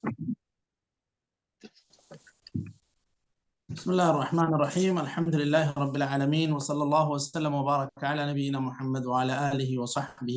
بسم الله الرحمن الرحيم. الحمد لله رب العالمين، وصلى الله وسلم وبارك على نبينا محمد وعلى آله وصحبه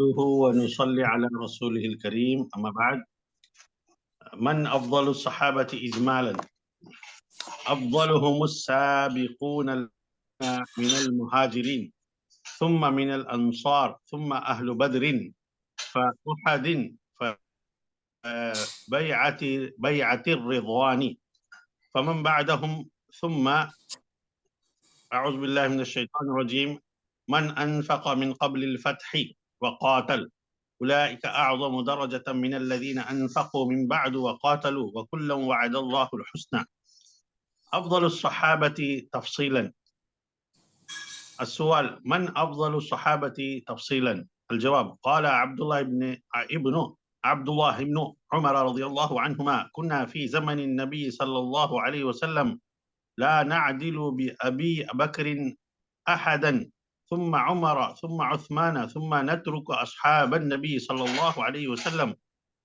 ونصلي على رسوله الكريم. أما بعد، من أفضل الصحابة إجمالا؟ أفضلهم السابقون من المهاجرين، ثم من الأنصار، ثم أهل بدر، فأحد، بيعة الرضوان، فمن بعدهم، ثم أعوذ بالله من الشيطان الرجيم، من أنفق من قبل الفتح وقاتل، أولئك أعظم درجة من الذين أنفقوا من بعد وقاتلوا، وكلا وعد الله الحسنى. أفضل الصحابة تفصيلا. السؤال: من أفضل الصحابة تفصيلا؟ الجواب: قال عبد الله بن عمر رضي الله عنهما: كنا في زمن النبي صلى الله عليه وسلم لا نعدل بأبي بكر أحدا، ثم عمر، ثم عثمان، ثم نترك أصحاب النبي صلى الله عليه وسلم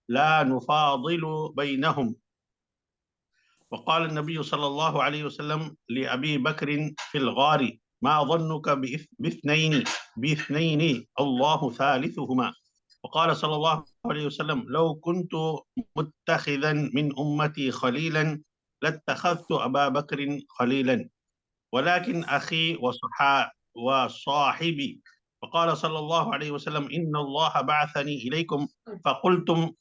لا نفاضل بينهم. وقال النبي صلى الله عليه وسلم لأبي بكر في الغار: ما ظنك باثنين الله ثالثهما. وقال صلى الله عليه وسلم: لو كنت متخذا من أمتي خليلا لاتخذت أبا بكر خليلا، ولكن أخي وصاحبي. وقال صلى الله عليه وسلم: إن الله بعثني إليكم فقلتم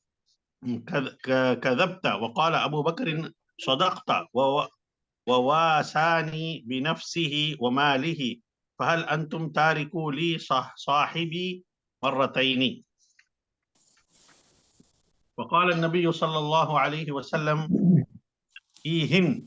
كذبت. وقال أبو بكر: صدقت، وواساني بنفسه وماله، فهل أنتم تاركوا لي صاحبي مرتين؟ وقال النبي صلى الله عليه وسلم: إيهن.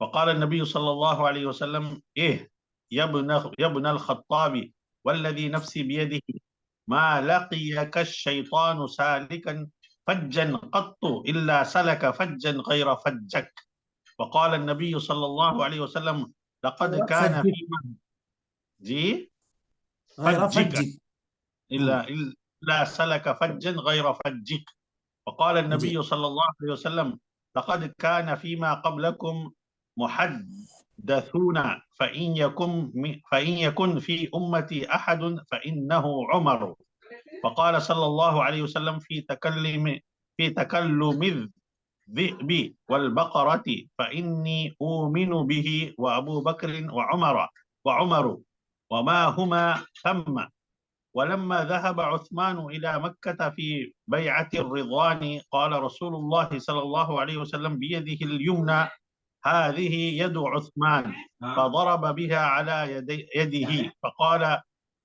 وقال النبي صلى الله عليه وسلم: يا ابن الخطاب والذي نفسي بيده ما لقيك الشيطان سالكا فجا قط إلا سلك فجا غير فجك. وقال النبي صلى الله عليه وسلم: لقد كان فيما غير فجك إلا سلك فجا غير فجك. وقال النبي صلى الله عليه وسلم: لقد كان فيما قبلكم محدثون، فإن يكن في أمتي أحد فإنه عمر. وقال صلى الله عليه وسلم في تكلم الذئب والبقرة: فإني أؤمن به وأبو بكر وعمر وما هما ثم. ولما ذهب عثمان إلى مكة في بيعة الرضوان قال رسول الله صلى الله عليه وسلم بيده اليمنى: هذه يد عثمان، فضرب بها على يده فقال: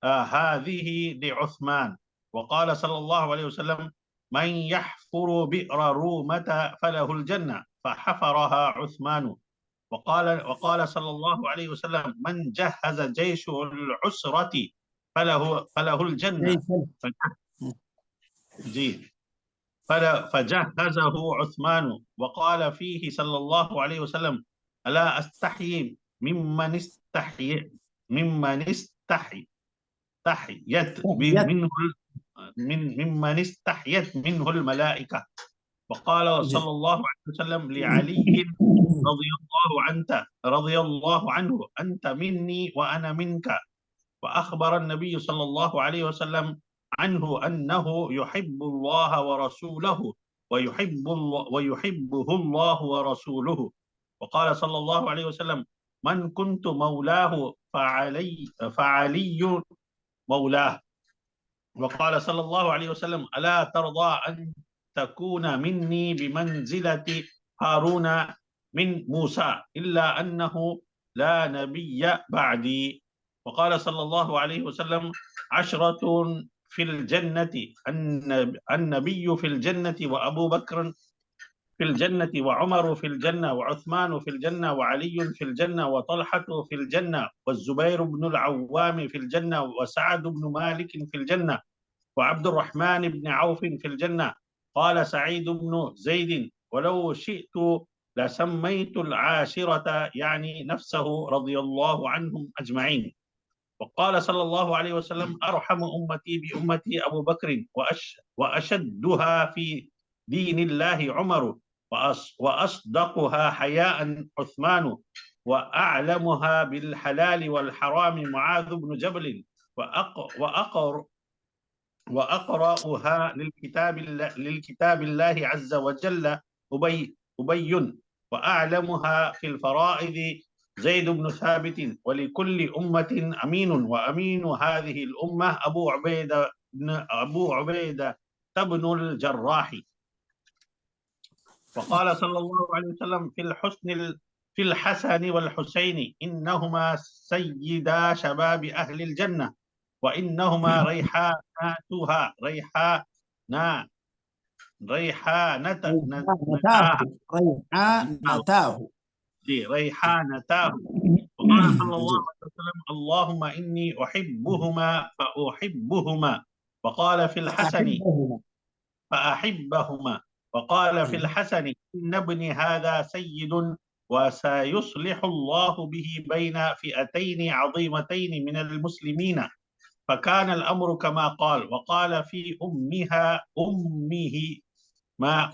هذه لعثمان. وقال صلى الله عليه وسلم: من يحفر بئر رومة فله الجنة، فحفرها عثمان. وقال صلى الله عليه وسلم: من جهز جيش العسرة فله الجنة، فجهزه عثمان. وقال فيه صلى الله عليه وسلم: ألا أستحيي ممن استحيت منه الملائكة. وقال صلى الله عليه وسلم لعلي رضي الله عنه: أنت مني وأنا منك. وأخبر النبي صلى الله عليه وسلم عنه أنه يحب الله ورسوله ويحبه الله ورسوله. وقال صلى الله عليه وسلم: من كنت مولاه فعلي مولاه. وقال صلى الله عليه وسلم ألا ترضى أن تكون مني بمنزلة هارون من موسى إلا أنه لا نبي بعدي. وقال صلى الله عليه وسلم 10 في الجنة، النبي في الجنة وأبو بكر في الجنة وعمر في الجنة وعثمان في الجنة وعلي في الجنة وطلحة في الجنة والزبير بن العوام في الجنة وسعد بن مالك في الجنة وعبد الرحمن بن عوف في الجنة. قال سعيد بن زيد ولو شئت لسميت العاشرة يعني نفسه رضي الله عنهم أجمعين. وقال صلى الله عليه وسلم أرحم أمتي بأمتي أبو بكر وأشدها في دين الله عمر وأصدقها حياء عثمان وأعلمها بالحلال والحرام معاذ بن جبل وأقرأها للكتاب الله عز وجل أبي وأعلمها في الفرائض زيد بن ثابت. ولكل أمة أمين وأمين هذه الأمة أبو عبيدة بن الجراح. وقال صلى الله عليه وسلم في الحسن والحسين إنهما سيدا شباب أهل الجنة وإنهما ريحانتها ريحانتاه. وقال صلى الله عليه وسلم اللهم إني أحبهما فأحبهما. وقال في الحسن فأحبهما. وقال في الحسن إن ابني هذا سيد وسيصلح الله به بين فئتين عظيمتين من المسلمين. فكان الأمر كما قال. وقال في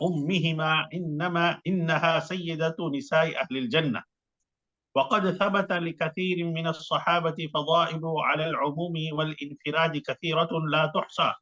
أمهما إنها سيدة نساء أهل الجنة. وقد ثبت لكثير من الصحابة فضائل على العموم والانفراد كثيرة لا تحصى،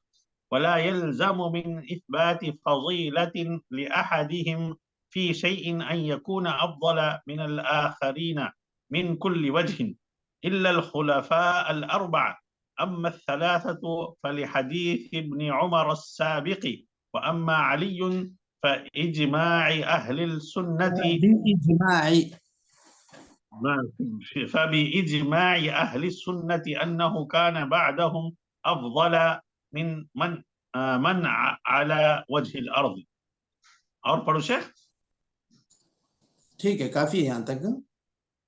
ولا يلزم من إثبات فضيلة لأحدهم في شيء أن يكون أفضل من الآخرين من كل وجه إلا الخلفاء الأربعة. أما الثلاثة فلحديث ابن عمر السابق. وأما علي فإجماع أهل السنة فبإجماع أهل السنة أنه كان بعدهم أفضل من من على وجه الأرض. اور پڑھو شیخ. ٹھیک ہے کافی ہے یہاں تک.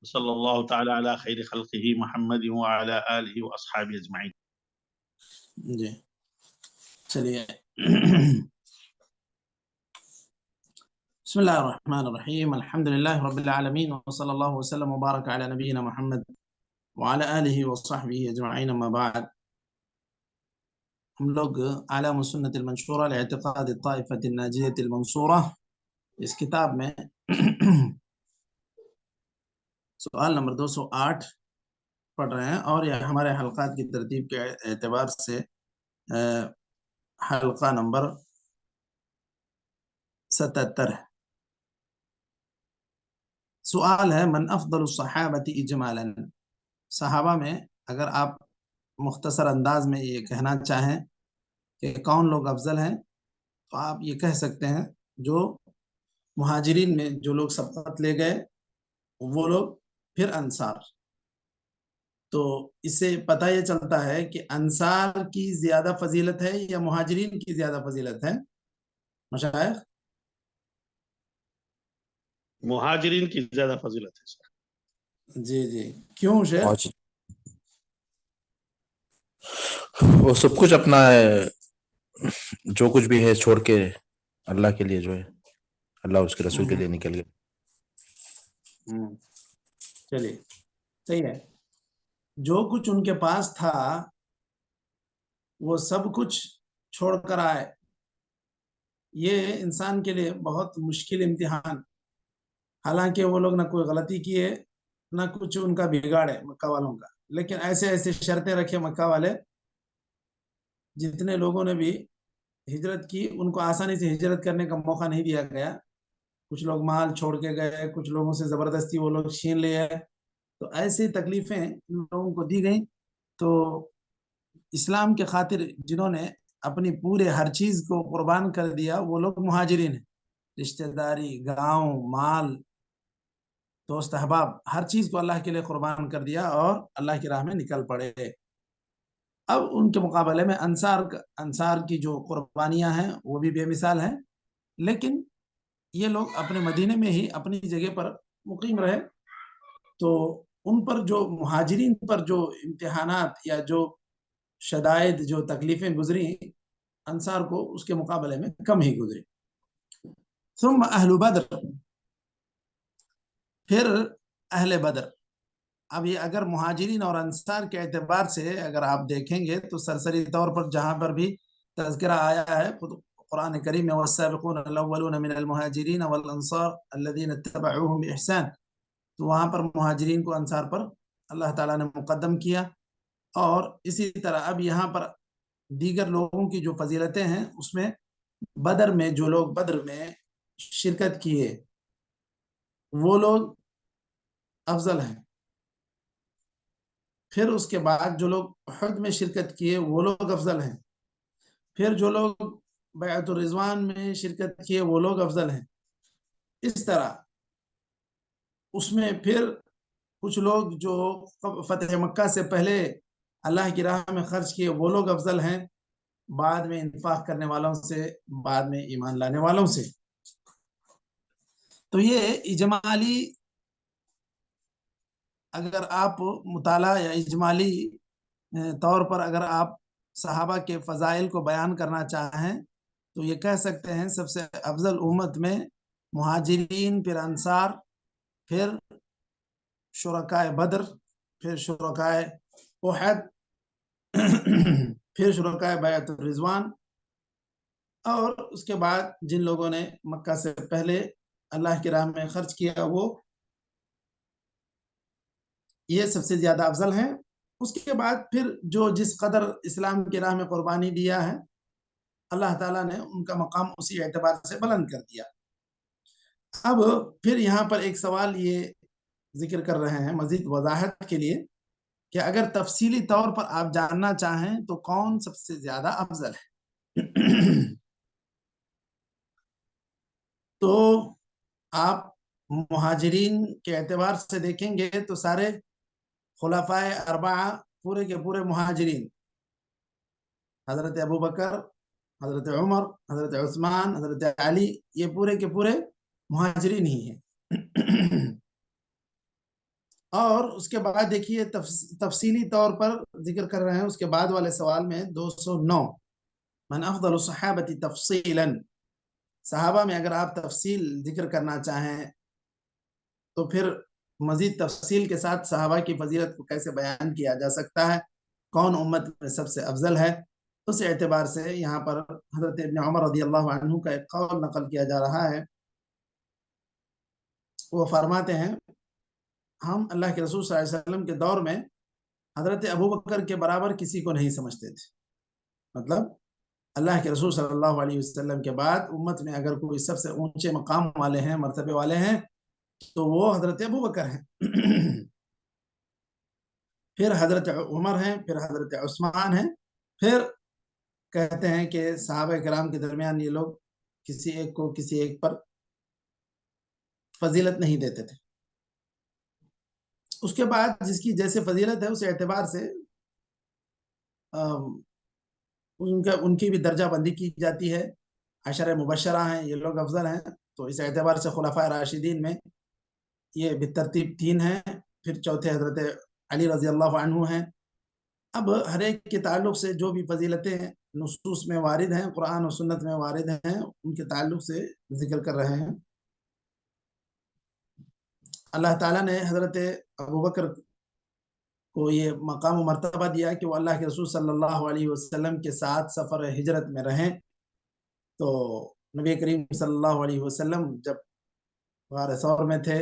صلی اللہ تعالی علی خیر خلقہ محمد وعلی آلہ واصحابہ اجمعین. جی چلیے. بسم اللہ الرحمن الرحیم الحمد للہ رب العالمین وصلی اللہ وسلم وبارک علی نبینا محمد وعلی آلہ وصحبہ اجمعین. اما بعد، ہم لوگ اعلام السنة المنشورہ لاعتقاد الطائفة الناجیة المنصورہ اس کتاب میں سوال نمبر 208 پڑھ رہے ہیں، اور یہ ہمارے حلقات کی ترتیب کے اعتبار سے حلقہ نمبر 77 ہے. سوال ہے من افضل الصحابۃ اجمالا. صحابہ میں اگر آپ مختصر انداز میں یہ کہنا چاہیں کہ کون لوگ افضل ہیں تو آپ یہ کہہ سکتے ہیں جو مہاجرین میں جو لوگ سبقت لے گئے وہ لوگ، پھر انصار. تو اس سے پتہ یہ چلتا ہے کہ انصار کی زیادہ فضیلت ہے یا مہاجرین کی زیادہ فضیلت ہے مشائخ؟ مہاجرین کی زیادہ فضیلت ہے. جی جی کیوں شیخ؟ وہ سب کچھ اپنا جو کچھ بھی ہے چھوڑ کے اللہ کے لیے جو ہے اللہ اس کے رسول کے لیے نکل گئے. چلیے صحیح ہے. جو کچھ ان کے پاس تھا وہ سب کچھ چھوڑ کر آئے. یہ انسان کے لیے بہت مشکل امتحان. حالانکہ وہ لوگ نہ کوئی غلطی کیے نہ کچھ ان کا بگاڑے مکہ والوں کا، لیکن ایسے ایسے شرطیں رکھے مکہ والے. جتنے لوگوں نے بھی ہجرت کی ان کو آسانی سے ہجرت کرنے کا موقع نہیں دیا گیا. کچھ لوگ مال چھوڑ کے گئے، کچھ لوگوں سے زبردستی وہ لوگ چھین لیے، تو ایسی تکلیفیں ان لوگوں کو دی گئیں. تو اسلام کے خاطر جنہوں نے اپنی پورے ہر چیز کو قربان کر دیا وہ لوگ مہاجرین ہیں. رشتہ داری، گاؤں، مال، دوست احباب، ہر چیز کو اللہ کے لیے قربان کر دیا اور اللہ کی راہ میں نکل پڑے. اب ان کے مقابلے میں انصار کی جو قربانیاں ہیں وہ بھی بے مثال ہیں، لیکن یہ لوگ اپنے مدینے میں ہی اپنی جگہ پر مقیم رہے. تو ان پر جو مہاجرین پر جو امتحانات یا جو شدائد، جو تکلیفیں گزری، انصار کو اس کے مقابلے میں کم ہی گزری. ثم اہل بدر، پھر اہل بدر. اب یہ اگر مہاجرین اور انصار کے اعتبار سے اگر آپ دیکھیں گے تو سرسری طور پر جہاں پر بھی تذکرہ آیا ہے قرآن کریم میں والسابقون الاولون من المہاجرین والانصار الذین اتبعوهم بإحسان، تو وہاں پر مہاجرین کو انصار پر اللہ تعالیٰ نے مقدم کیا. اور اسی طرح اب یہاں پر دیگر لوگوں کی جو فضیلتیں ہیں اس میں بدر میں جو لوگ بدر میں شرکت کیے وہ لوگ افضل ہیں. پھر اس کے بعد جو لوگ احد میں شرکت کیے وہ لوگ افضل ہیں. پھر جو لوگ بیعت الرضوان میں شرکت کیے وہ لوگ افضل ہیں. اس طرح اس میں پھر کچھ لوگ جو فتح مکہ سے پہلے اللہ کی راہ میں خرچ کیے وہ لوگ افضل ہیں بعد میں انفاق کرنے والوں سے، بعد میں ایمان لانے والوں سے. تو یہ اجمالی اگر آپ مطالعہ یا اجمالی طور پر اگر آپ صحابہ کے فضائل کو بیان کرنا چاہیں تو یہ کہہ سکتے ہیں سب سے افضل امت میں مہاجرین، پھر انصار، پھر شرکائے بدر، پھر شرکائے احد، پھر شرکائے بیعت الرضوان، اور اس کے بعد جن لوگوں نے مکہ سے پہلے اللہ کی راہ میں خرچ کیا وہ یہ سب سے زیادہ افضل ہیں. اس کے بعد پھر جو جس قدر اسلام کی راہ میں قربانی دیا ہے اللہ تعالیٰ نے ان کا مقام اسی اعتبار سے بلند کر دیا. اب پھر یہاں پر ایک سوال یہ ذکر کر رہے ہیں مزید وضاحت کے لیے کہ اگر تفصیلی طور پر آپ جاننا چاہیں تو کون سب سے زیادہ افضل ہے تو آپ مہاجرین کے اعتبار سے دیکھیں گے تو سارے خلفائے اربعہ پورے کے پورے مہاجرین، حضرت ابو بکر، حضرت عمر، حضرت عثمان، حضرت علی، یہ پورے کے پورے مہاجرین ہی ہیں. اور اس کے بعد دیکھیے تفصیلی طور پر ذکر کر رہے ہیں اس کے بعد والے سوال میں 209 من افضل الصحابہ تفصیلا. صحابہ میں اگر آپ تفصیل ذکر کرنا چاہیں تو پھر مزید تفصیل کے ساتھ صحابہ کی فضیلت کو کیسے بیان کیا جا سکتا ہے، کون امت میں سب سے افضل ہے. اس اعتبار سے یہاں پر حضرت ابن عمر رضی اللہ عنہ کا ایک قول نقل کیا جا رہا ہے. وہ فرماتے ہیں ہم اللہ کے رسول صلی اللہ علیہ وسلم کے دور میں حضرت ابو بکر کے برابر کسی کو نہیں سمجھتے تھے. مطلب اللہ کے رسول صلی اللہ علیہ وسلم کے بعد امت میں اگر کوئی سب سے اونچے مقام والے ہیں، مرتبے والے ہیں تو وہ حضرت ابو بکر ہیں. پھر حضرت عمر ہیں، پھر حضرت عثمان ہیں. پھر کہتے ہیں کہ صحابہ کرام کے درمیان یہ لوگ کسی ایک کو کسی ایک پر فضیلت نہیں دیتے تھے. اس کے بعد جس کی جیسے فضیلت ہے اس اعتبار سے ان کی بھی درجہ بندی کی جاتی ہے. عشرہ مبشرہ ہیں، یہ لوگ افضل ہیں، تو اس اعتبار سے خلفائے راشدین میں یہ بالترتیب 3 ہیں. پھر چوتھے حضرت علی رضی اللہ عنہ ہیں. اب ہر ایک کے تعلق سے جو بھی فضیلتیں نصوص میں وارد ہیں، قرآن و سنت میں وارد ہیں، ان کے تعلق سے ذکر کر رہے ہیں. اللہ تعالیٰ نے حضرت ابو بکر کو یہ مقام و مرتبہ دیا کہ وہ اللہ کے رسول صلی اللہ علیہ وسلم کے ساتھ سفر ہجرت میں رہیں. تو نبی کریم صلی اللہ علیہ وسلم جب غار ثور میں تھے،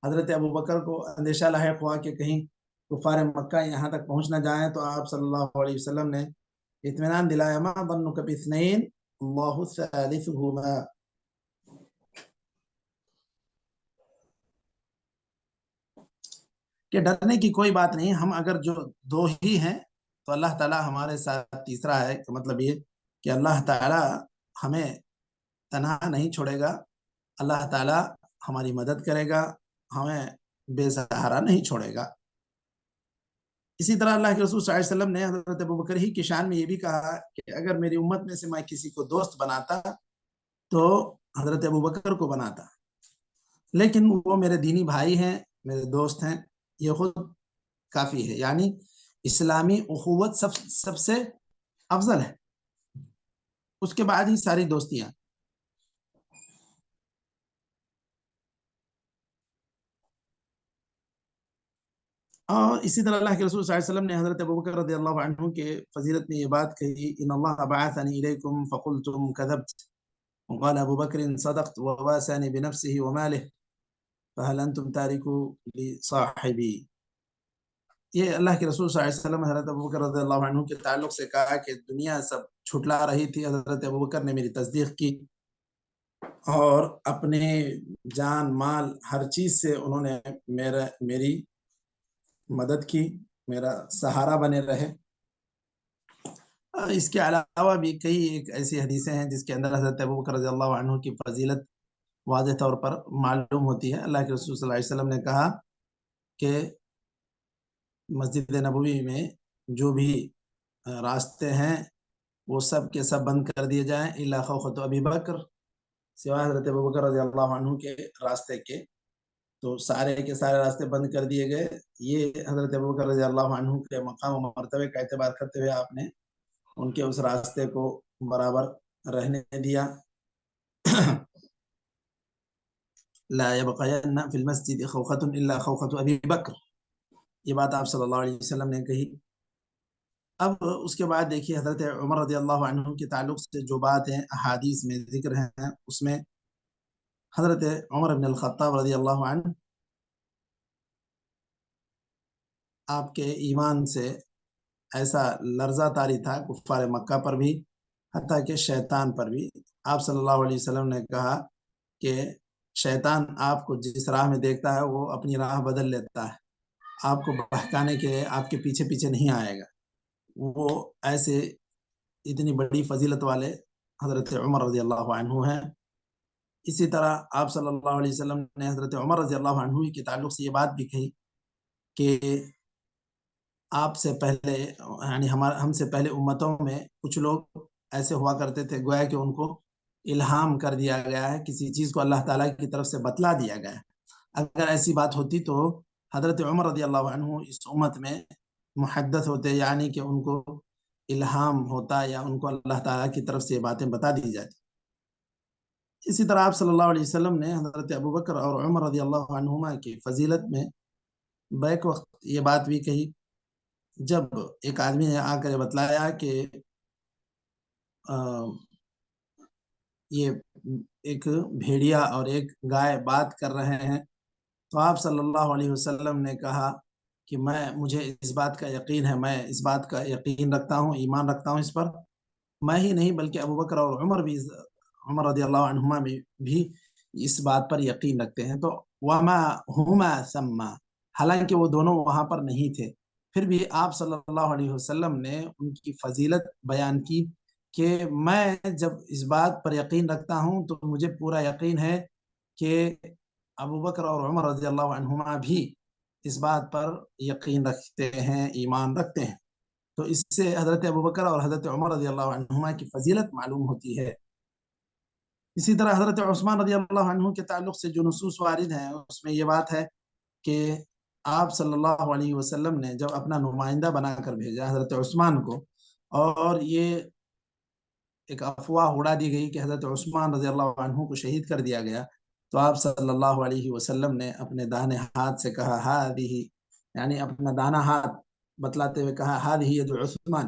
حضرت ابو بکر کو اندیشہ لاحق ہوا کہ کہیں کفار مکہ یہاں تک پہنچ نہ جائیں، تو آپ صلی اللہ علیہ وسلم نے اطمینان دلایا ما ظنک باثنین اللہ ثالثہما. کہ ڈرنے کی کوئی بات نہیں، ہم اگر جو دو ہی ہیں تو اللہ تعالیٰ ہمارے ساتھ تیسرا ہے، کہ مطلب یہ کہ اللہ تعالیٰ ہمیں تنہا نہیں چھوڑے گا، اللہ تعالیٰ ہماری مدد کرے گا، ہمیں بے سہارا نہیں چھوڑے گا۔ اسی طرح اللہ کے رسول صلی اللہ علیہ وسلم نے حضرت ابوبکر ہی کی شان میں یہ بھی کہا کہ اگر میری امت میں سے میں کسی کو دوست بناتا تو حضرت ابوبکر کو بناتا، لیکن وہ میرے دینی بھائی ہیں، میرے دوست ہیں، یہ خود کافی ہے۔ یعنی اسلامی اخوت سب سے افضل ہے، اس کے بعد ہی ساری دوستیاں۔ اور اسی طرح اللہ کے رسول صلی اللہ علیہ وسلم نے حضرت ابوبکر رضی اللہ عنہ کے فضیلت میں یہ بات کہی، ان اللہ بعثنی الیکم فقلتم کذبت وقال ابو بکر صدقت وواسانی بنفسه وماله فهل انتم تارکو لصاحبی۔ یہ اللہ کے رسول صلی اللہ علیہ وسلم حضرت ابوبکر رضی اللہ عنہ کے تعلق سے کہا کہ دنیا سب چھٹلا رہی تھی، حضرت ابوبکر نے میری تصدیق کی اور اپنے جان مال ہر چیز سے انہوں نے میری مدد کی، میرا سہارا بنے رہے۔ اس کے علاوہ بھی کئی ایک ایسی حدیثیں ہیں جس کے اندر حضرت ابوبکر رضی اللہ عنہ کی فضیلت واضح طور پر معلوم ہوتی ہے۔ اللہ کے رسول صلی اللہ علیہ وسلم نے کہا کہ مسجد نبوی میں جو بھی راستے ہیں وہ سب کے سب بند کر دیے جائیں الا خوخۃ ابی بکر، سوائے حضرت ابوبکر رضی اللہ عنہ کے راستے کے، تو سارے کے سارے راستے بند کر دیے گئے۔ یہ حضرت ابوبکر رضی اللہ عنہ کے مقام و مرتبے کا اعتبار کرتے ہوئے آپ نے ان کے اس راستے کو برابر رہنے دیا۔ لا يبقين في المسجد خوخة الا خوخة ابی بکر، یہ بات آپ صلی اللہ علیہ وسلم نے کہی۔ اب اس کے بعد دیکھیے حضرت عمر رضی اللہ عنہ کے تعلق سے جو باتیں احادیث میں ذکر ہیں، اس میں حضرت عمر بن الخطاب رضی اللہ عنہ آپ کے ایمان سے ایسا لرزہ طاری تھا کفار مکہ پر بھی، حتیٰ کہ شیطان پر بھی۔ آپ صلی اللہ علیہ وسلم نے کہا کہ شیطان آپ کو جس راہ میں دیکھتا ہے وہ اپنی راہ بدل لیتا ہے، آپ کو بہکانے کے لیے آپ کے پیچھے پیچھے نہیں آئے گا۔ وہ ایسے اتنی بڑی فضیلت والے حضرت عمر رضی اللہ عنہ ہیں۔ اسی طرح آپ صلی اللہ علیہ وسلم نے حضرت عمر رضی اللہ عنہ کے تعلق سے یہ بات بھی کہی کہ آپ سے پہلے یعنی ہم سے پہلے امتوں میں کچھ لوگ ایسے ہوا کرتے تھے گویا کہ ان کو الہام کر دیا گیا ہے، کسی چیز کو اللہ تعالیٰ کی طرف سے بتلا دیا گیا ہے۔ اگر ایسی بات ہوتی تو حضرت عمر رضی اللہ عنہ اس امت میں محدث ہوتے، یعنی کہ ان کو الہام ہوتا یا ان کو اللہ تعالیٰ کی طرف سے یہ باتیں بتا دی جاتی۔ اسی طرح آپ صلی اللہ علیہ وسلم نے حضرت ابوبکر اور عمر رضی اللہ عنہما کی فضیلت میں بیک وقت یہ بات بھی کہی، جب ایک آدمی نے آ کر بتلایا کہ یہ ایک بھیڑیا اور ایک گائے بات کر رہے ہیں، تو آپ صلی اللہ علیہ وسلم نے کہا کہ مجھے اس بات کا یقین ہے، میں اس بات کا یقین رکھتا ہوں، ایمان رکھتا ہوں اس پر۔ میں ہی نہیں بلکہ ابوبکر اور عمر رضی اللہ عنہما بھی اس بات پر یقین رکھتے ہیں۔ تو وما ہما ثم، حالانکہ وہ دونوں وہاں پر نہیں تھے، پھر بھی آپ صلی اللہ علیہ وسلم نے ان کی فضیلت بیان کی کہ میں جب اس بات پر یقین رکھتا ہوں تو مجھے پورا یقین ہے کہ ابوبکر اور عمر رضی اللہ عنہما بھی اس بات پر یقین رکھتے ہیں، ایمان رکھتے ہیں۔ تو اس سے حضرت ابوبکر اور حضرت عمر رضی اللہ عنہما کی فضیلت معلوم ہوتی ہے۔ اسی طرح حضرت عثمان رضی اللہ عنہ کے تعلق سے جو نصوص وارد ہیں اس میں یہ بات ہے کہ آپ صلی اللہ علیہ وسلم نے جب اپنا نمائندہ بنا کر بھیجا حضرت عثمان کو، اور یہ ایک افواہ اڑا دی گئی کہ حضرت عثمان رضی اللہ عنہ کو شہید کر دیا گیا، تو آپ صلی اللہ علیہ وسلم نے اپنے داہنے ہاتھ سے کہا ہذہ، یعنی اپنا دانا ہاتھ بتلاتے ہوئے کہا ہذہ ید عثمان،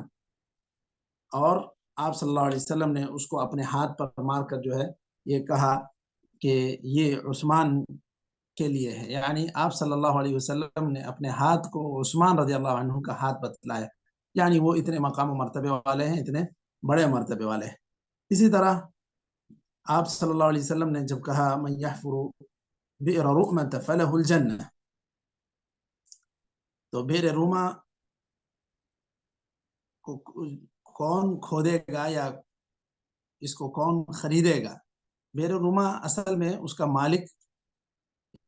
اور آپ صلی اللہ علیہ وسلم نے اس کو اپنے ہاتھ پر مار کر جو ہے یہ کہا کہ یہ عثمان کے لیے ہے، یعنی آپ صلی اللہ علیہ وسلم نے اپنے ہاتھ کو عثمان رضی اللہ عنہ کا ہاتھ بتلایا، یعنی وہ اتنے مقام و مرتبے والے ہیں، اتنے بڑے مرتبے والے ہیں۔ اسی طرح آپ صلی اللہ علیہ وسلم نے جب کہا من یحفر بئر رؤمة فلہ الجنہ، تو بیر روما کو کون کھودے گا یا اس کو کون خریدے گا؟ بیر روما اصل میں اس کا مالک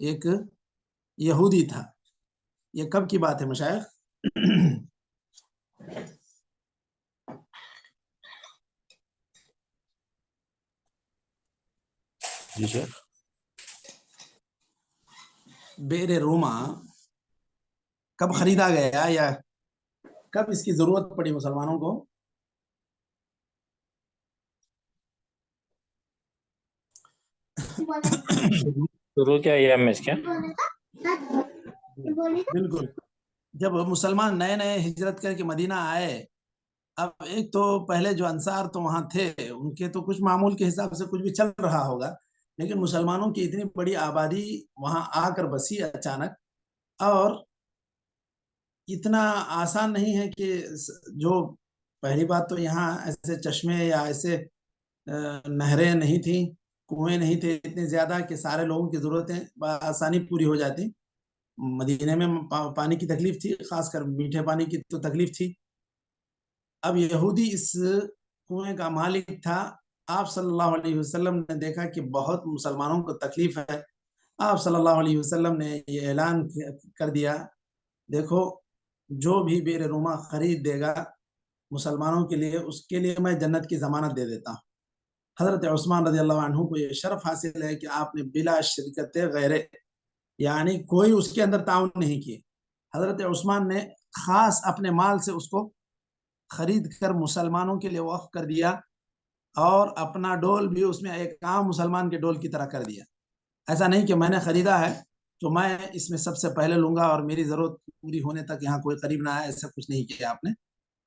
ایک یہودی تھا. یہ کب کی بات ہے مشائخ؟ جی سر. بیر روما کب خریدا گیا یا کب اس کی ضرورت پڑی مسلمانوں کو؟ شروع کیا یہ میں اس کے بالکل. جب مسلمان نئے نئے ہجرت کر کے مدینہ آئے، اب ایک تو پہلے جو انصار تو وہاں تھے، ان کے تو کچھ معمول کے حساب سے کچھ بھی چل رہا ہوگا، لیکن مسلمانوں کی اتنی بڑی آبادی وہاں آ کر بسی اچانک، اور اتنا آسان نہیں ہے کہ جو پہلی بات تو یہاں ایسے چشمے یا ایسے نہریں نہیں تھیں، کنویں نہیں تھے اتنے زیادہ کہ سارے لوگوں کی ضرورتیں بآسانی پوری ہو جاتی. مدینے میں پانی کی تکلیف تھی، خاص کر میٹھے پانی کی تو تکلیف تھی. اب یہودی اس کنویں کا مالک تھا. آپ صلی اللہ علیہ وسلم نے دیکھا کہ بہت مسلمانوں کو تکلیف ہے. آپ صلی اللہ علیہ وسلم نے یہ اعلان کر دیا، دیکھو جو بھی بیر روما خرید دے گا مسلمانوں کے لیے، اس کے لیے میں جنت کی ضمانت دے دیتا ہوں. حضرت عثمان رضی اللہ عنہ کو یہ شرف حاصل ہے کہ آپ نے بلا شرکت غیرے، یعنی کوئی اس کے اندر تعاون نہیں کیے. حضرت عثمان نے خاص اپنے مال سے اس کو خرید کر مسلمانوں کے لیے وقف کر دیا، اور اپنا ڈول بھی اس میں ایک عام مسلمان کے ڈول کی طرح کر دیا. ایسا نہیں کہ میں نے خریدا ہے تو میں اس میں سب سے پہلے لوں گا اور میری ضرورت پوری ہونے تک یہاں کوئی قریب نہ آئے، ایسا کچھ نہیں کیا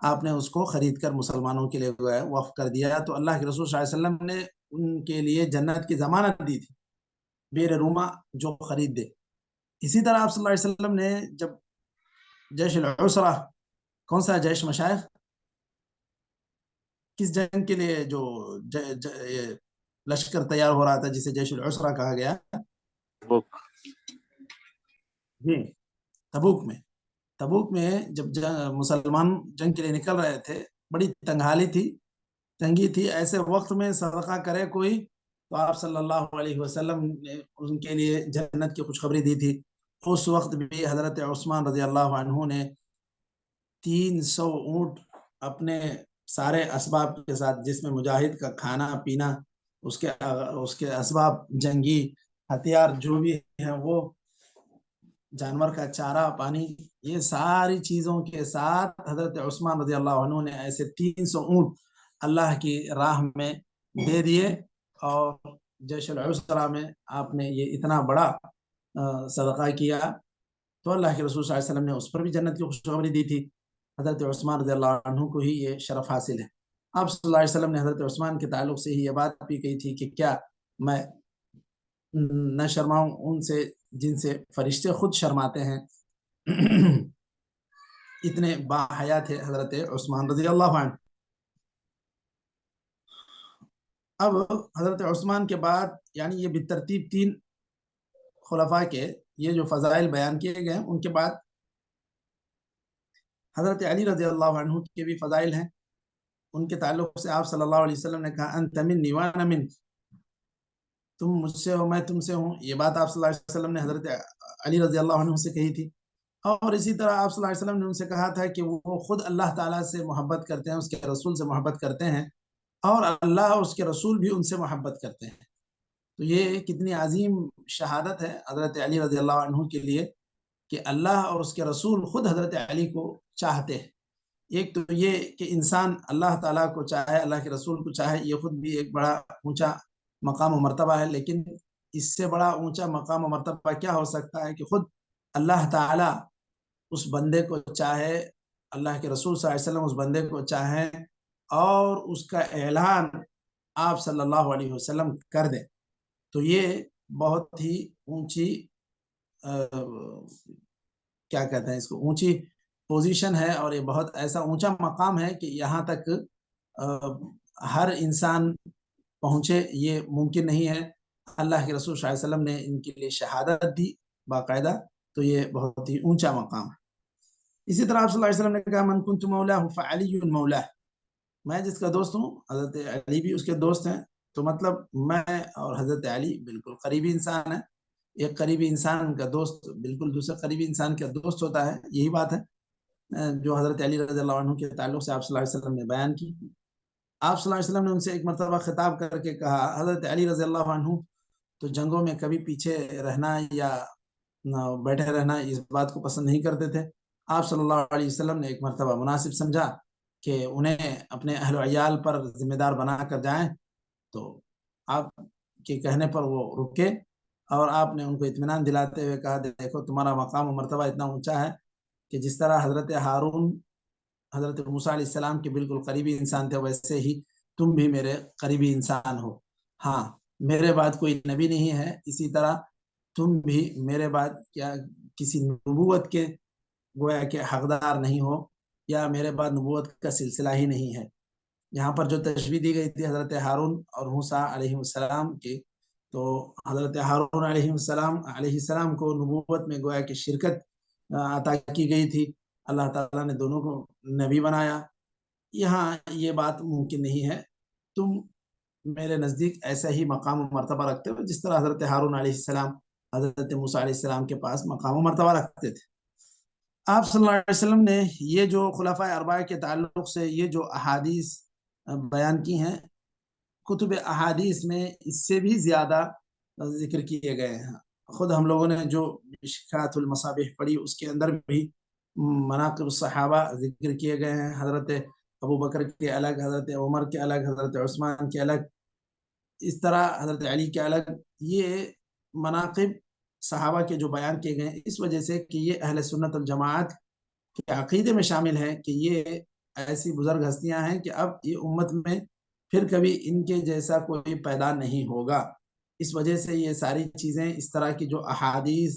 آپ نے اس کو خرید کر مسلمانوں کے لیے وقف کر دیا. تو اللہ کے رسول صلی اللہ علیہ وسلم نے ان کے لیے جنت کی ضمانت دی تھی، بیر روما جو خرید دے. اسی طرح آپ صلی اللہ علیہ وسلم نے جب جیش العسرہ، کون سا جیش مشائخ؟ کس جنگ کے لیے جو لشکر تیار ہو رہا تھا جسے جیش العسرہ کہا گیا؟ جی، تبوک میں جب مسلمان جنگ کے لیے نکل رہے تھے، بڑی تنگی تھی. ایسے وقت میں صدقہ کرے کوئی تو آپ صلی اللہ علیہ وسلم نے ان کے لیے جنت کی خوشخبری دی تھی. اس وقت بھی حضرت عثمان رضی اللہ عنہ نے 300 اونٹ اپنے سارے اسباب کے ساتھ، جس میں مجاہد کا کھانا پینا، اس کے اسباب، جنگی ہتھیار جو بھی ہیں، وہ جانور کا چارہ، پانی، یہ ساری چیزوں کے ساتھ حضرت عثمان رضی اللہ عنہ نے ایسے 300 اونٹ اللہ کی راہ میں دے دیے. اور جیش العسرہ میں آپ نے یہ اتنا بڑا صدقہ کیا تو اللہ کے رسول صلی اللہ علیہ وسلم نے اس پر بھی جنت کی خوشخبری دی تھی. حضرت عثمان رضی اللہ عنہ کو ہی یہ شرف حاصل ہے. آپ صلی اللہ علیہ وسلم نے حضرت عثمان کے تعلق سے ہی یہ بات بھی کہی تھی کہ کیا میں نہ شرماؤں ان سے جن سے فرشتے خود شرماتے ہیں. اتنے باحیا تھے حضرت عثمان رضی اللہ عنہ. اب حضرت عثمان کے بعد، یعنی یہ بالترتیب 3 خلفاء کے یہ جو فضائل بیان کیے گئے ہیں، ان کے بعد حضرت علی رضی اللہ عنہ کے بھی فضائل ہیں. ان کے تعلق سے آپ صلی اللہ علیہ وسلم نے کہا انت منی وانا منک، تم مجھ سے ہو میں تم سے ہوں. یہ بات آپ صلی اللہ علیہ وسلم نے حضرت علی رضی اللہ عنہ سے کہی تھی. اور اسی طرح آپ صلی اللہ علیہ وسلم نے ان سے کہا تھا کہ وہ خود اللہ تعالیٰ سے محبت کرتے ہیں، اس کے رسول سے محبت کرتے ہیں، اور اللہ اور اس کے رسول بھی ان سے محبت کرتے ہیں. تو یہ کتنی عظیم شہادت ہے حضرت علی رضی اللہ عنہ کے لیے کہ اللہ اور اس کے رسول خود حضرت علی کو چاہتے ہیں. ایک تو یہ کہ انسان اللہ تعالیٰ کو چاہے، اللہ کے رسول کو چاہے، یہ خود بھی ایک بڑا اونچا مقام و مرتبہ ہے. لیکن اس سے بڑا اونچا مقام و مرتبہ کیا ہو سکتا ہے کہ خود اللہ تعالیٰ اس بندے کو چاہے، اللہ کے رسول صلی اللہ علیہ وسلم اس بندے کو چاہیں، اور اس کا اعلان آپ صلی اللہ علیہ وسلم کر دیں. تو یہ بہت ہی اونچی کیا کہتے ہیں اس کو، اونچی پوزیشن ہے، اور یہ بہت ایسا اونچا مقام ہے کہ یہاں تک ہر انسان پہنچے یہ ممکن نہیں ہے. اللہ کے رسول صلی اللہ علیہ وسلم نے ان کے لیے شہادت دی باقاعدہ. تو یہ بہت ہی اونچا مقام ہے. اسی طرح آپ صلی اللہ علیہ وسلم نے کہا من کنت مولاہ فعلی مولاہ، میں جس کا دوست ہوں حضرت علی بھی اس کے دوست ہیں. تو مطلب میں اور حضرت علی بالکل قریبی انسان ہیں. ایک قریبی انسان کا دوست بالکل دوسرے قریبی انسان کا دوست ہوتا ہے. یہی بات ہے جو حضرت علی رضی اللہ عنہ کے تعلق سے آپ صلی اللہ علیہ وسلم نے بیان کی. آپ صلی اللہ علیہ وسلم نے ان سے ایک مرتبہ خطاب کر کے کہا حضرت علی رضی اللہ عنہ تو جنگوں میں کبھی پیچھے رہنا یا بیٹھے رہنا اس بات کو پسند نہیں کرتے تھے. آپ صلی اللہ علیہ وسلم نے ایک مرتبہ مناسب سمجھا کہ انہیں اپنے اہل و عیال پر ذمہ دار بنا کر جائیں. تو آپ کے کہنے پر وہ رکے اور آپ نے ان کو اطمینان دلاتے ہوئے کہا دیکھو تمہارا مقام و مرتبہ اتنا اونچا ہے کہ جس طرح حضرت ہارون حضرت موسیٰ علیہ السلام کے بالکل قریبی انسان تھے ویسے ہی تم بھی میرے قریبی انسان ہو. ہاں میرے بعد کوئی نبی نہیں ہے، اسی طرح تم بھی میرے بعد کیا کسی نبوت کے گویا کہ حقدار نہیں ہو یا میرے بعد نبوت کا سلسلہ ہی نہیں ہے. یہاں پر جو تشبیہ دی گئی تھی حضرت ہارون اور موسیٰ علیہ السلام کی، تو حضرت ہارون علیہ السلام کو نبوت میں گویا کہ شرکت عطا کی گئی تھی. اللہ تعالیٰ نے دونوں کو نبی بنایا. یہاں یہ بات ممکن نہیں ہے. تم میرے نزدیک ایسا ہی مقام و مرتبہ رکھتے ہو جس طرح حضرت ہارون علیہ السلام حضرت موسیٰ علیہ السلام کے پاس مقام و مرتبہ رکھتے تھے. آپ صلی اللہ علیہ وسلم نے یہ جو خلفائے اربعہ کے تعلق سے یہ جو احادیث بیان کی ہیں، کتب احادیث میں اس سے بھی زیادہ ذکر کیے گئے ہیں. خود ہم لوگوں نے جو مشکات المصابیح پڑھی اس کے اندر بھی مناقب الصحابہ ذکر کیے گئے ہیں. حضرت ابو بکر کے الگ، حضرت عمر کے الگ، حضرت عثمان کے الگ، اس طرح حضرت علی کے الگ. یہ مناقب صحابہ کے جو بیان کیے گئے ہیں اس وجہ سے کہ یہ اہل سنت الجماعت کے عقیدے میں شامل ہے کہ یہ ایسی بزرگ ہستیاں ہیں کہ اب یہ امت میں پھر کبھی ان کے جیسا کوئی پیدا نہیں ہوگا. اس وجہ سے یہ ساری چیزیں اس طرح کی جو احادیث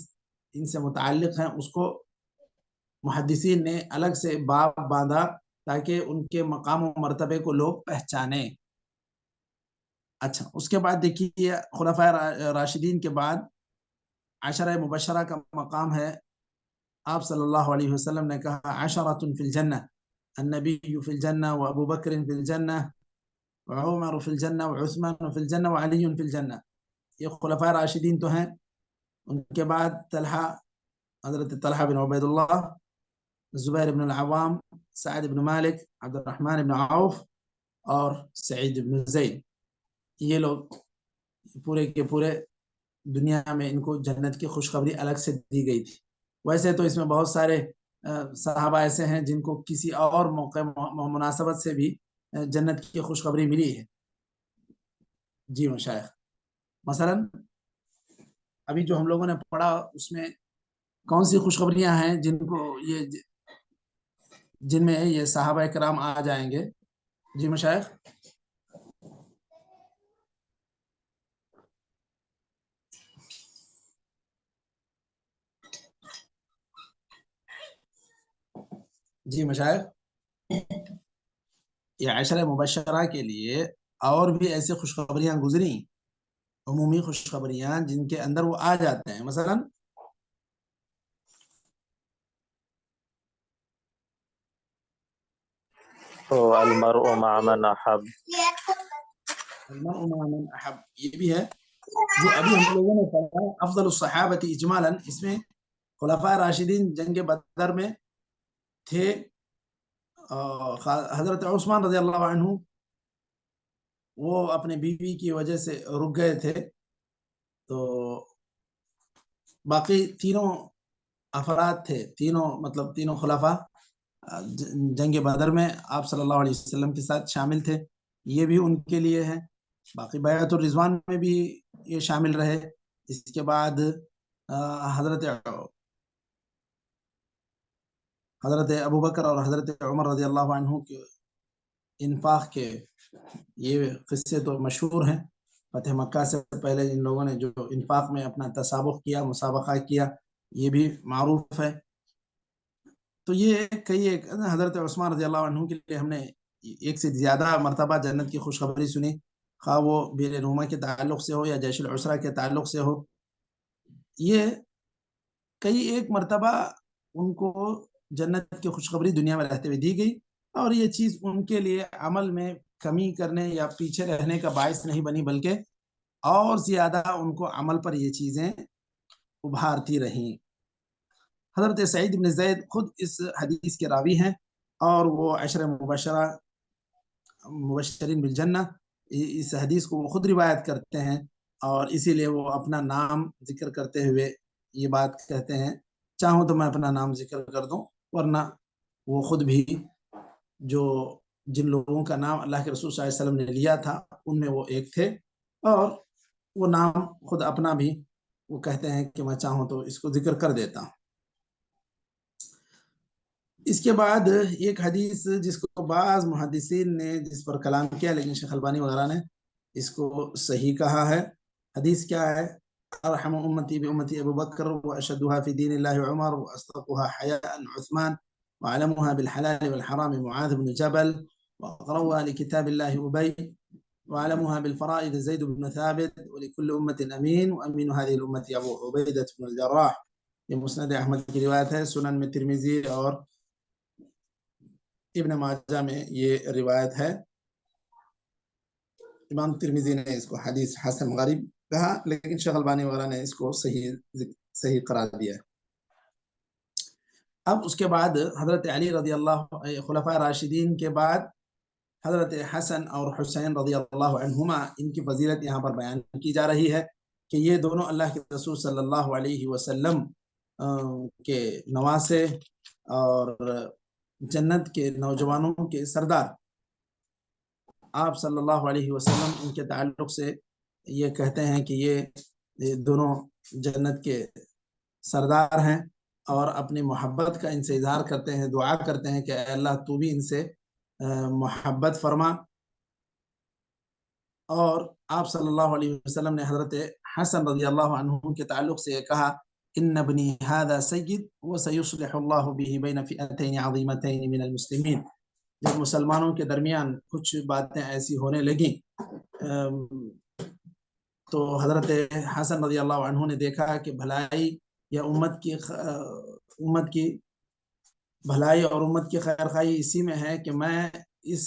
ان سے متعلق ہیں اس کو محدثین نے الگ سے باب باندھا تاکہ ان کے مقام و مرتبے کو لوگ پہچانیں. اچھا اس کے بعد دیکھیے خلفائے راشدین کے بعد عشرہ مبشرہ کا مقام ہے. آپ صلی اللہ علیہ وسلم نے کہا عشرۃ فی الجنہ، النبی فی الجنہ وابو بکر فی الجنہ وعمر فی الجنہ وعثمان فی الجنہ وعلی فی الجنہ. یہ خلفائے راشدین تو ہیں. ان کے بعد طلحہ، حضرت طلحہ بن عبید اللہ، زبیر بن العوام، سعد بن مالک، عبد الرحمن بن عوف اور سعید بن زید. یہ لوگ پورے کے پورے دنیا میں ان کو جنت کی خوشخبری الگ سے دی گئی تھی. ویسے تو اس میں بہت سارے صحابہ ایسے ہیں جن کو کسی اور موقع مناسبت سے بھی جنت کی خوشخبری ملی ہے. جی مشائخ، مثلا ابھی جو ہم لوگوں نے پڑھا اس میں کون سی خوشخبریاں ہیں جن میں یہ صحابہ کرام آ جائیں گے؟ جی مشائخ. جی مشائخ، یہ عشرہ مبشرہ کے لیے اور بھی ایسے خوشخبریاں گزری، عمومی خوشخبریاں جن کے اندر وہ آ جاتے ہیں. مثلا المرء مع من احب، المرء مع من احب یہ بھی ہے جو ابھی ہم لوگوں نے پڑھا. افضل الصحابہ اجمالا، اس میں خلفائے راشدین جنگ بدر میں تھے. حضرت عثمان رضی اللہ عنہ وہ اپنے بیوی کی وجہ سے رک گئے تھے. تو باقی تینوں افراد تھے، تینوں خلفاء جنگ بدر میں آپ صلی اللہ علیہ وسلم کے ساتھ شامل تھے. یہ بھی ان کے لیے ہے. باقی بیعت الرضوان میں بھی یہ شامل رہے. اس کے بعد حضرت ابو بکر اور حضرت عمر رضی اللہ عنہ کے انفاق کے یہ قصے تو مشہور ہیں. فتح مکہ سے پہلے ان لوگوں نے جو انفاق میں اپنا تسابق کیا، مسابقہ کیا، یہ بھی معروف ہے. تو یہ کئی ایک حضرت عثمان رضی اللہ عنہ کے لیے ہم نے ایک سے زیادہ مرتبہ جنت کی خوشخبری سنی، خواہ وہ بیر روما کے تعلق سے ہو یا جیش العسرہ کے تعلق سے ہو. یہ کئی ایک مرتبہ ان کو جنت کی خوشخبری دنیا میں رہتے ہوئے دی گئی، اور یہ چیز ان کے لیے عمل میں کمی کرنے یا پیچھے رہنے کا باعث نہیں بنی، بلکہ اور زیادہ ان کو عمل پر یہ چیزیں ابھارتی رہیں۔ حضرت سعید بن زید خود اس حدیث کے راوی ہیں، اور وہ عشر مبشرین بالجنہ، اس حدیث کو وہ خود روایت کرتے ہیں، اور اسی لیے وہ اپنا نام ذکر کرتے ہوئے یہ بات کہتے ہیں، چاہوں تو میں اپنا نام ذکر کر دوں، ورنہ وہ خود بھی جن لوگوں کا نام اللہ کے رسول صلی اللہ علیہ وسلم نے لیا تھا ان میں وہ ایک تھے، اور وہ نام خود اپنا بھی وہ کہتے ہیں کہ میں چاہوں تو اس کو ذکر کر دیتا ہوں۔ اس کے بعد ایک حدیث جس کو بعض محدثین نے جس پر کلام کیا، لیکن شیخ البانی وغیرہ نے اس کو صحیح کہا ہے۔ حدیث کیا ہے؟ ارحم امتی بامتی ابو بکر واشدها في دین اللہ عمر واصدقها حیاء عثمان وعلمها بالحلال والحرام معاذ بن جبل واقرأها لكتاب الله ابی وعلمها بالفرائض زید بن ثابت ولكل امة امین وامین هذه الامة ابو عبیدہ بن الجراح۔ یہ مسند احمد کی روایت ہے، سنن میں ترمذی اور ابن ماجہ میں یہ روایت ہے۔ امام ترمذی نے اس کو حدیث حسن غریب کہا، لیکن شیخ البانی وغیرہ نے اس کو صحیح قرار دیا ہے۔ اب اس کے بعد حضرت علی رضی اللہ، خلفاء راشدین کے بعد حضرت حسن اور حسین رضی اللہ عنہما، ان کی فضیلت یہاں پر بیان کی جا رہی ہے کہ یہ دونوں اللہ کے رسول صلی اللہ علیہ وسلم کے نواسے اور جنت کے نوجوانوں کے سردار۔ آپ صلی اللہ علیہ وسلم ان کے تعلق سے یہ کہتے ہیں کہ یہ دونوں جنت کے سردار ہیں، اور اپنی محبت کا ان سے اظہار کرتے ہیں، دعا کرتے ہیں کہ اے اللہ تو بھی ان سے محبت فرما۔ اور آپ صلی اللہ علیہ وسلم نے حضرت حسن رضی اللہ عنہ کے تعلق سے یہ کہا، ان ابنی هذا سید وسیصلح اللہ به بین فئتین عظیمتین من المسلمین۔ جب مسلمانوں کے درمیان کچھ باتیں ایسی ہونے لگیں تو حضرت حسن رضی اللہ عنہ نے دیکھا کہ بھلائی یا امت کی بھلائی اور امت کی خیر خواہی اسی میں ہے کہ میں اس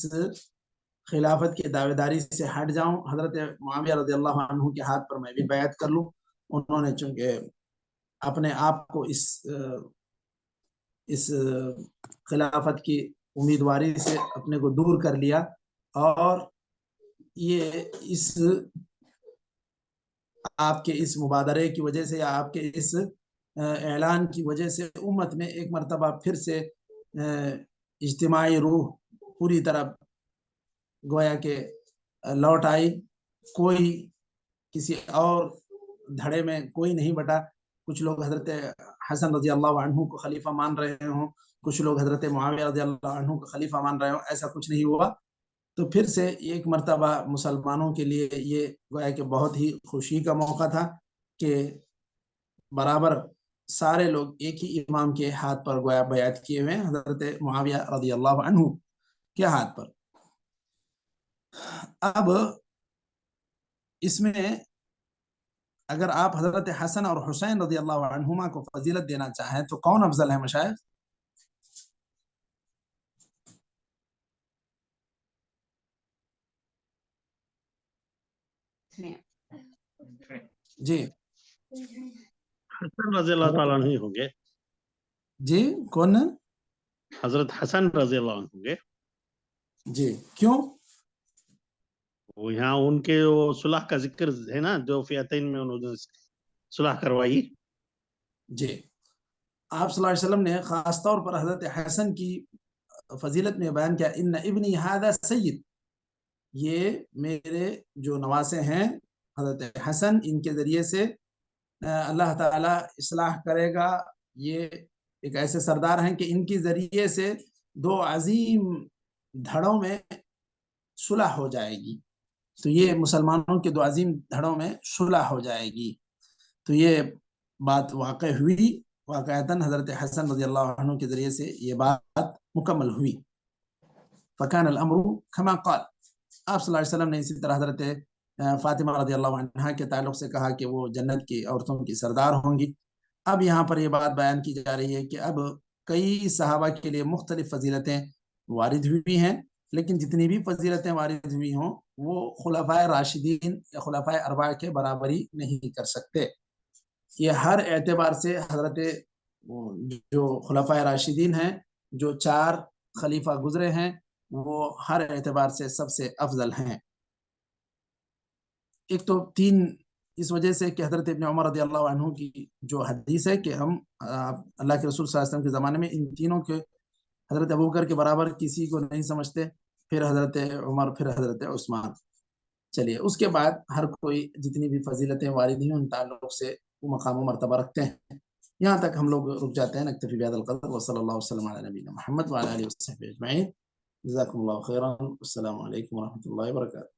خلافت کی دعوے داری سے ہٹ جاؤں، حضرت معاویہ رضی اللہ عنہ کے ہاتھ پر میں بھی بیعت کر لوں۔ انہوں نے چونکہ اپنے آپ کو اس خلافت کی امیدواری سے اپنے کو دور کر لیا، اور یہ آپ کے اس مبادرے کی وجہ سے یا آپ کے اس اعلان کی وجہ سے امت میں ایک مرتبہ پھر سے اجتماعی روح پوری طرح گویا کہ لوٹ آئی۔ کوئی کسی اور دھڑے میں کوئی نہیں بٹا، کچھ لوگ حضرت حسن رضی اللہ عنہ کو خلیفہ مان رہے ہوں، کچھ لوگ حضرت معاویہ رضی اللہ عنہ کو خلیفہ مان رہے ہوں، ایسا کچھ نہیں ہوا۔ تو پھر سے ایک مرتبہ مسلمانوں کے لیے یہ گویا کہ بہت ہی خوشی کا موقع تھا کہ برابر سارے لوگ ایک ہی امام کے ہاتھ پر گویا بیعت کیے ہوئے ہیں، حضرت معاویہ رضی اللہ عنہ کے ہاتھ پر۔ اب اس میں اگر آپ حضرت حسن اور حسین رضی اللہ عنہما کو فضیلت دینا چاہیں تو کون افضل ہے مشائخ؟ جی حسن رضی اللہ تعالیٰ عنہ ہوں گے۔ جی کون؟ حضرت حسن رضی اللہ عنہ ہوں گے۔ جی کیوں؟ وہ یہاں ان کے وہ صلح کا ذکر ہے نا، جو فئتین میں انہوں نے صلح کروائی۔ جی آپ صلی اللہ علیہ وسلم نے خاص طور پر حضرت حسن کی فضیلت میں بیان کیا، ان ابنی هذا سید، یہ میرے جو نواسے ہیں حضرت حسن، ان کے ذریعے سے اللہ تعالیٰ اصلاح کرے گا۔ یہ ایک ایسے سردار ہیں کہ ان کے ذریعے سے دو عظیم دھڑوں میں صلح ہو جائے گی، تو یہ مسلمانوں کے دو عظیم دھڑوں میں صلح ہو جائے گی۔ تو یہ بات واقع ہوئی، واقعتاً حضرت حسن رضی اللہ عنہ کے ذریعے سے یہ بات مکمل ہوئی۔ فکان الامر کما قال، آپ صلی اللہ علیہ وسلم نے اسی طرح حضرت فاطمہ رضی اللہ عنہ کے تعلق سے کہا کہ وہ جنت کی عورتوں کی سردار ہوں گی۔ اب یہاں پر یہ بات بیان کی جا رہی ہے کہ اب کئی صحابہ کے لیے مختلف فضیلتیں وارد ہوئی ہیں، لیکن جتنی بھی فضیلتیں وارد ہوئی ہوں وہ خلفائے راشدین یا خلفائے اربعہ کے برابری نہیں کر سکتے۔ یہ ہر اعتبار سے حضرت جو خلفائے راشدین ہیں، جو 4 خلیفہ گزرے ہیں، وہ ہر اعتبار سے سب سے افضل ہیں۔ ایک تو 3 اس وجہ سے کہ حضرت ابن عمر رضی اللہ عنہ کی جو حدیث ہے کہ ہم اللہ کے رسول صلی اللہ علیہ وسلم کے زمانے میں ان تینوں کے حضرت ابوبکر کے برابر کسی کو نہیں سمجھتے، پھر حضرت عمر، پھر حضرت عثمان۔ چلیے اس کے بعد ہر کوئی جتنی بھی فضیلتیں وارد ہیں ان تعلق سے وہ مقام و مرتبہ رکھتے ہیں۔ یہاں تک ہم لوگ رک جاتے ہیں۔ نکتفی بہذا القدر وصلی اللہ وسلم علی نبینا محمد وعلی آلہ وصحبہ اجمعین۔ جزاکم اللہ خیرا۔ السلام علیکم ورحمۃ اللہ وبرکاتہ۔